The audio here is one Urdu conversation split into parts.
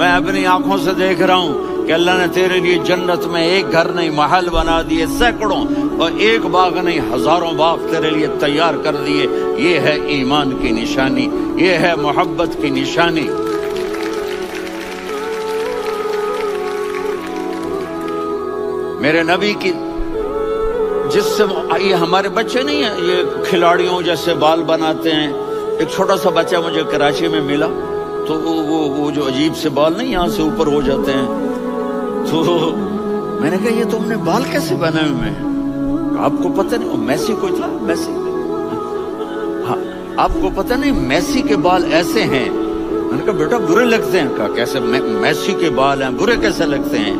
میں اپنی آنکھوں سے دیکھ رہا ہوں کہ اللہ نے تیرے لیے جنت میں ایک گھر نہیں محل بنا دیے سینکڑوں، اور ایک باغ نہیں ہزاروں باغ تیرے لیے تیار کر دیے۔ یہ ہے ایمان کی نشانی، یہ ہے محبت کی نشانی۔ میرے نبی کی جس سے یہ ہمارے بچے نہیں ہیں یہ کھلاڑیوں جیسے بال بناتے ہیں۔ ایک چھوٹا سا بچہ مجھے کراچی میں ملا، تو وہ جو عجیب سے بال نہیں یہاں سے اوپر ہو جاتے ہیں، تو میں نے کہا یہ تم نے بال کیسے بنائے ہوئے ہیں؟ آپ کو پتہ نہیں، میسی کوئی تھا، میسی، ہاں آپ کو پتہ نہیں میسی کے بال ایسے ہیں؟ میں نے کہا بیٹا برے لگتے ہیں۔ کہا کیسے؟ میسی کے بال ہیں برے کیسے لگتے ہیں؟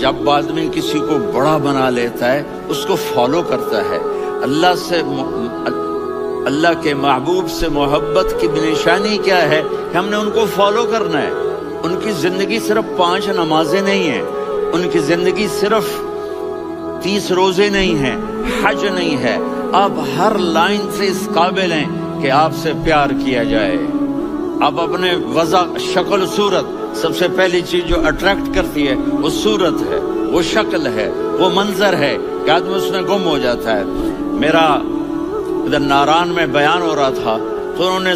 جب آدمی کسی کو بڑا بنا لیتا ہے اس کو فالو کرتا ہے۔ اللہ کے محبوب سے محبت کی نشانی کیا ہے کہ ہم نے ان کو فالو کرنا ہے۔ ان کی زندگی صرف 5 نمازیں نہیں ہیں، ان کی زندگی صرف 30 روزے نہیں ہیں، حج نہیں ہے۔ آپ ہر لائن سے اس قابل ہیں کہ آپ سے پیار کیا جائے۔ آپ اپنے وضع، شکل، صورت، سب سے پہلی چیز جو اٹریکٹ کرتی ہے وہ صورت ہے، وہ شکل ہے، وہ منظر ہے کہ آدمی اس میں گم ہو جاتا ہے۔ میرا ادھر ناران میں بیان ہو رہا تھا تو انہوں نے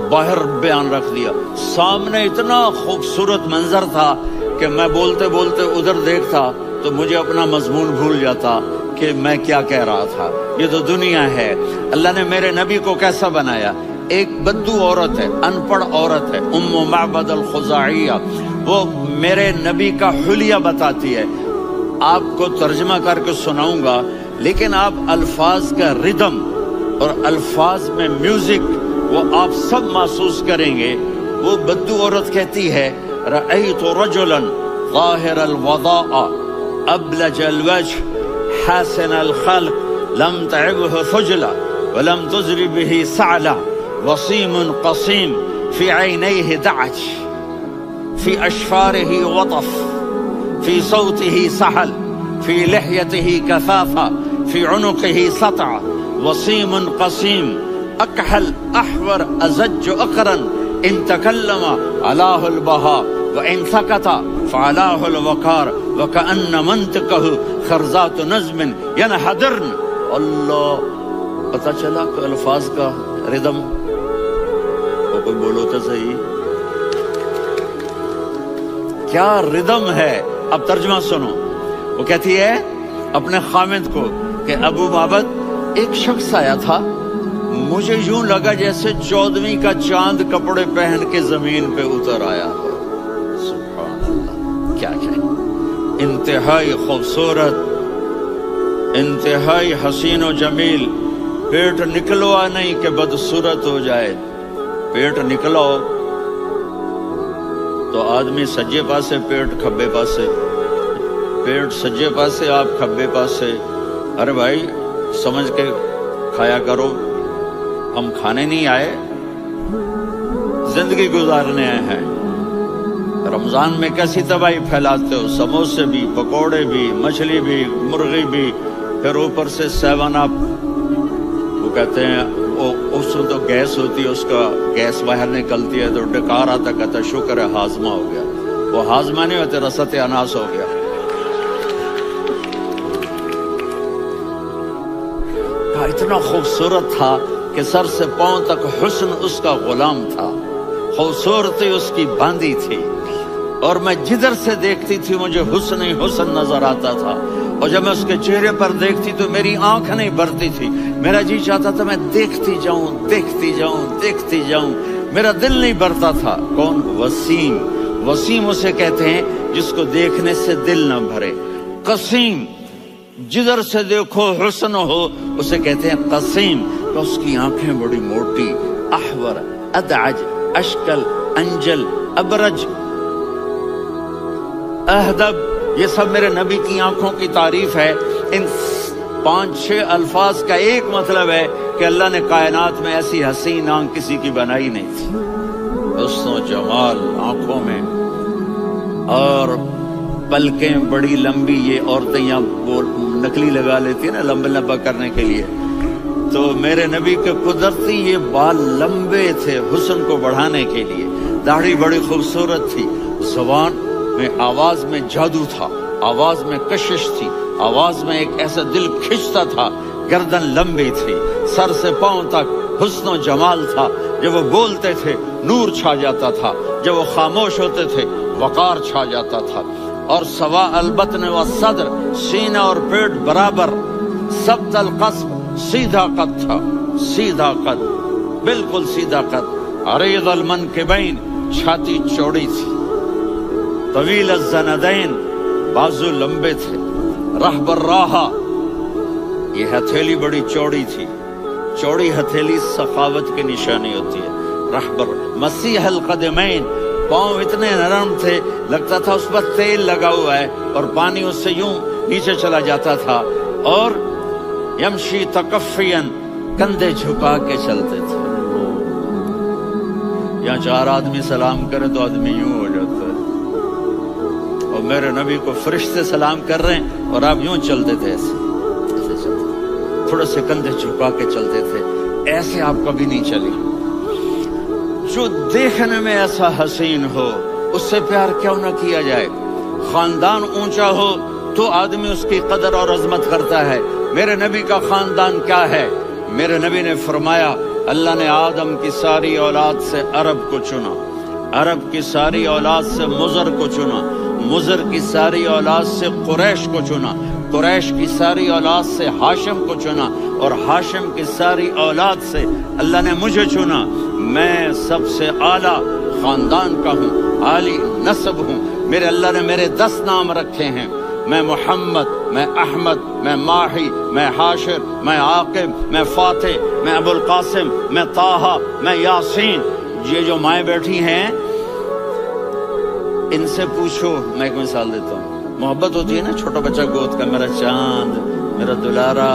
باہر بیان رکھ دیا، سامنے اتنا خوبصورت منظر تھا کہ میں بولتے بولتے ادھر دیکھتا تو مجھے اپنا مضمون بھول جاتا کہ میں کیا کہہ رہا تھا۔ یہ تو دنیا ہے۔ اللہ نے میرے نبی کو کیسا بنایا؟ ایک بدو عورت ہے، ان پڑھ عورت ہے، ام معبد الخزاعیہ، وہ میرے نبی کا حلیہ بتاتی ہے۔ آپ کو ترجمہ کر کے سناؤں گا، لیکن آپ الفاظ کا ردم اور الفاظ میں میوزک وہ آپ سب محسوس کریں گے۔ وہ بدو عورت کہتی ہے رأیت رجلا ظاہر الوضاء ابلج الوجه حسن الخلق لم تعبه خجلة ولم تزر به سعلة وصيم قصيم في عينيه دعج في أشفاره وطف في صوته سحل في لحيته كثافة في عنقه سطع وصيم قصيم أكحل أحور أزج أقرن إن تكلم علاه البهاء وإن سكت فعلاه الوقار وكأن منطقه خرزات نظم ينحدرن۔ اللہ، پتہ چلا کہ الفاظ کا ردم، کوئی بولو تو صحیح، کیا ردم ہے۔ اب ترجمہ سنو۔ وہ کہتی ہے اپنے خامد کو کہ ابو معبد ایک شخص آیا تھا، مجھے یوں لگا جیسے 14ویں کا چاند کپڑے پہن کے زمین پہ اتر آیا ہو۔ سبحان اللہ، کیا چاہیے؟ انتہائی خوبصورت، انتہائی حسین و جمیل۔ پیٹ نکلوا نہیں کہ بدصورت ہو جائے، پیٹ نکلاؤ تو آدمی سجے پاسے پیٹ کھبے پاسے، پیٹ سجے پاسے آپ کھبے پاسے۔ ارے بھائی سمجھ کے کھایا کرو، ہم کھانے نہیں آئے، زندگی گزارنے آئے ہیں۔ رمضان میں کیسی تباہی پھیلاتے ہو، سموسے بھی، پکوڑے بھی، مچھلی بھی، مرغی بھی، پھر اوپر سے 7 اپ۔ وہ کہتے ہیں اس میں تو گیس ہوتی ہے، اس کا گیس باہر نکلتی ہے تو ڈکار آتا، کہتا شکر ہے ہاضمہ ہو گیا۔ وہ ہاضمہ نہیں ہوتے، رسط اناس ہو گیا۔ اتنا خوبصورت تھا کہ سر سے پاؤں تک حسن اس کا غلام تھا، خوبصورتی اس کی باندھی تھی، اور میں جدھر سے دیکھتی تھی مجھے حسن ہی حسن نظر آتا تھا، اور جب میں اس کے چہرے پر دیکھتی تو میری آنکھ نہیں بھرتی تھی، میرا جی چاہتا تھا میں دیکھتی جاؤں دیکھتی جاؤں دیکھتی جاؤں، میرا دل نہیں بھرتا تھا۔ کون؟ وسیم۔ وسیم اسے کہتے ہیں جس کو دیکھنے سے دل نہ بھرے۔ قسیم، جدھر سے دیکھو حسن ہو، اسے کہتے ہیں قسیم، تو اس کی آنکھیں بڑی موٹی، احور، ادعج، اشکل، انجل، ابرج، اہدب، یہ سب میرے نبی کی آنکھوں کی تعریف ہے۔ ان 5-6 الفاظ کا ایک مطلب ہے کہ اللہ نے کائنات میں ایسی حسین آنکھ کسی کی بنائی نہیں تھی۔ حسن و جمال آنکھوں میں، اور پلکیں بڑی لمبی، یہ عورتیں یہاں وہ نکلی لگا لیتی ہیں نا لمبا لمبا کرنے کے لیے، تو میرے نبی کے قدرتی یہ بال لمبے تھے حسن کو بڑھانے کے لیے۔ داڑھی بڑی خوبصورت تھی، زبان میں آواز میں جادو تھا، آواز میں کشش تھی، آواز میں ایک ایسا دل کھنچتا تھا، گردن لمبی تھی، سر سے پاؤں تک حسن و جمال تھا، جب وہ بولتے تھے نور چھا جاتا تھا، جب وہ خاموش ہوتے تھے وقار چھا جاتا تھا، اور سوا البطن و صدر، سینہ اور پیٹ برابر، ثبت القصب، سیدھا قد تھا، سیدھا قد، بالکل سیدھا قد، عریض المنکبین، چھاتی چوڑی تھی، طویل الزندین، بازو لمبے تھے، رحب الراحہ، یہ ہتھیلی بڑی چوڑی تھی، چوڑی ہتھیلی سخاوت کی نشانی ہوتی ہے، رحب مسیح القدمین، پاؤں اتنے نرم تھے لگتا تھا اس پر تیل لگا ہوا ہے اور پانی اس سے یوں نیچے چلا جاتا تھا، اور یمشی تکفین، کندھے جھکا کے چلتے تھے، یہاں 4 آدمی سلام کرے تو آدمی یوں ہو جاتا ہے، اور میرے نبی کو فرشتے سلام کر رہے ہیں اور آپ یوں چلتے تھے، ایسے چلتے، تھوڑے سے کندھے جھکا کے چلتے تھے، ایسے آپ کبھی نہیں چلی۔ جو دیکھنے میں ایسا حسین ہو اس سے پیار کیوں نہ کیا جائے؟ خاندان اونچا ہو تو آدمی اس کی قدر اور عظمت کرتا ہے۔ میرے نبی کا خاندان کیا ہے؟ میرے نبی نے فرمایا اللہ نے آدم کی ساری اولاد سے عرب کو چنا، عرب کی ساری اولاد سے مضر کو چنا، مضر کی ساری اولاد سے قریش کو چنا، قریش کی ساری اولاد سے ہاشم کو چنا، اور ہاشم کی ساری اولاد سے اللہ نے مجھے چنا۔ میں سب سے اعلیٰ خاندان کا ہوں، عالی نسب ہوں، میرے اللہ نے میرے 10 نام رکھے ہیں، میں محمد، میں احمد، میں ماہی، میں حاشر، میں عاقب، میں فاتح، میں ابو القاسم، میں طٰہٰ، میں یاسین۔ یہ جو مائیں بیٹھی ہیں ان سے پوچھو، میں ایک مثال دیتا ہوں، محبت ہوتی ہے نا چھوٹا بچہ گود کا، میرا چاند، میرا دلارا،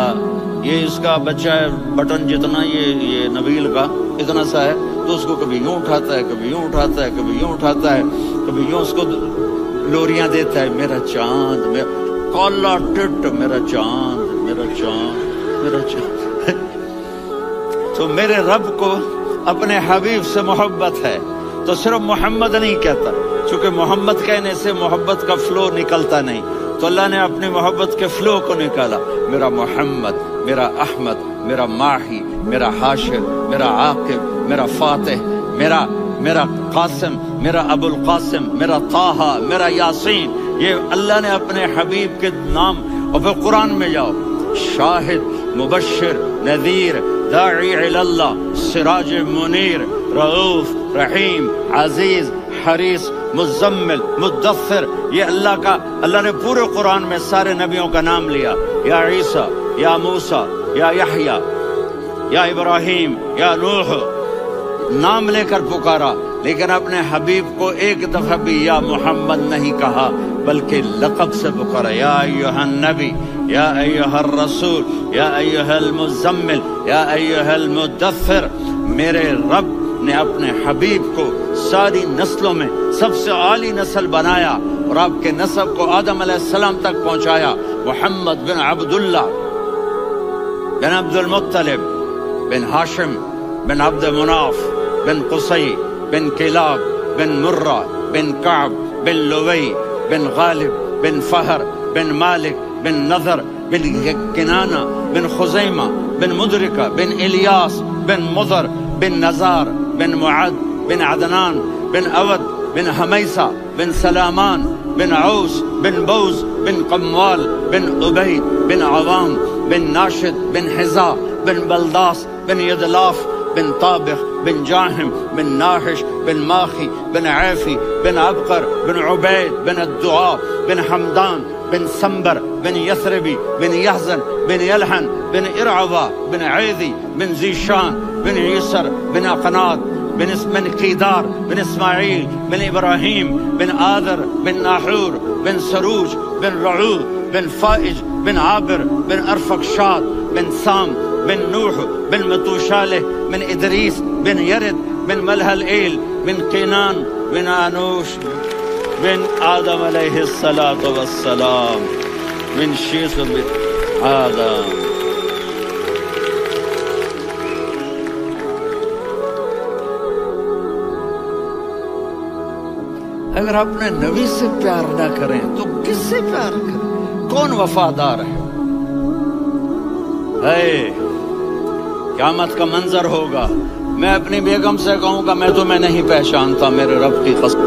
یہ اس کا بچہ ہے بٹن جتنا، یہ نبیل کا اتنا سا ہے، تو اس کو کبھی یوں اٹھاتا ہے، کبھی یوں اٹھاتا ہے، کبھی یوں اٹھاتا ہے، کبھی یوں اس کو لوریاں دیتا ہے، میرا چاند، میرا کالا ٹٹ، میرا چاند، میرا چاند، میرا چاند۔ تو میرے رب کو اپنے حبیب سے محبت ہے تو صرف محمد نہیں کہتا، چونکہ محمد کہنے سے محبت کا فلو نکلتا نہیں، تو اللہ نے اپنی محبت کے فلو کو نکالا، میرا محمد، میرا احمد، میرا ماہی، میرا حاشر، میرا عاقب، میرا فاتح، میرا قاسم، میرا ابو القاسم، میرا طٰہٰ، میرا یاسین۔ یہ اللہ نے اپنے حبیب کے نام، اور پھر قرآن میں جاؤ، شاہد، مبشر، نذیر، داعی الی اللہ، سراج منیر، رؤوف، رحیم، عزیز، حریص، مزمل، مدثر، یہ اللہ نے پورے قرآن میں سارے نبیوں کا نام لیا، یا عیسیٰ، یا موسیٰ، یا یحییٰ، یا ابراہیم، یا نوح، نام لے کر پکارا، لیکن اپنے حبیب کو ایک دفعہ بھی یا محمد نہیں کہا بلکہ لقب سے پکارا، یا ایھا النبی، یا ایھا الرسول، یا ایھا المزمل، یا ایھا المدثر۔ میرے رب نے اپنے حبیب کو ساری نسلوں میں سب سے عالی نسل بنایا اور آپ کے نسب کو آدم علیہ السلام تک پہنچایا، محمد بن عبداللہ بن عبد المطلب بن ہاشم بن عبد مناف بن قصی بن کلاب بن مرہ بن کعب بن لوی بن غالب بن فہر بن مالک بن نضر بن کنانہ بن خزیمہ بن مدرکہ بن الیاس بن مضر بن نزار بن معد بن عدنان بن اود بن حمیسہ بن سلامان بن عوس بن بوز بن قموال بن عبید بن عوام بن ناشد بن حذا بن بلداس بن یدلاف بن طابخ بن جاہم بن ناحش بن ماخی بن عیفی بن عبقر بن عبید بن الدعاء بن حمدان بن سنبر بن یثربی بن یحزن بن یلحن بن ارعوا بن عیدی بن زیشان بن یسر بن اقناد بن قیدار بن اسماعیل بن ابراہیم بن آذر بن ناحور بن سروج بن رعو بن فائج بن عابر بن ارفقشاد بن سام بن نوح بن متوشالح بن ادریس بن یرد بن ملہلئیل بن قینان بن آنوش بن آدم علیہ السلام بن شیث بن آدم۔ اگر اپنے نبی سے پیار نہ کریں تو کس سے پیار کریں؟ کون وفادار ہے؟ قیامت کا منظر ہوگا، میں اپنی بیگم سے کہوں گا میں تمہیں نہیں پہچانتا، میرے رب کی قسم۔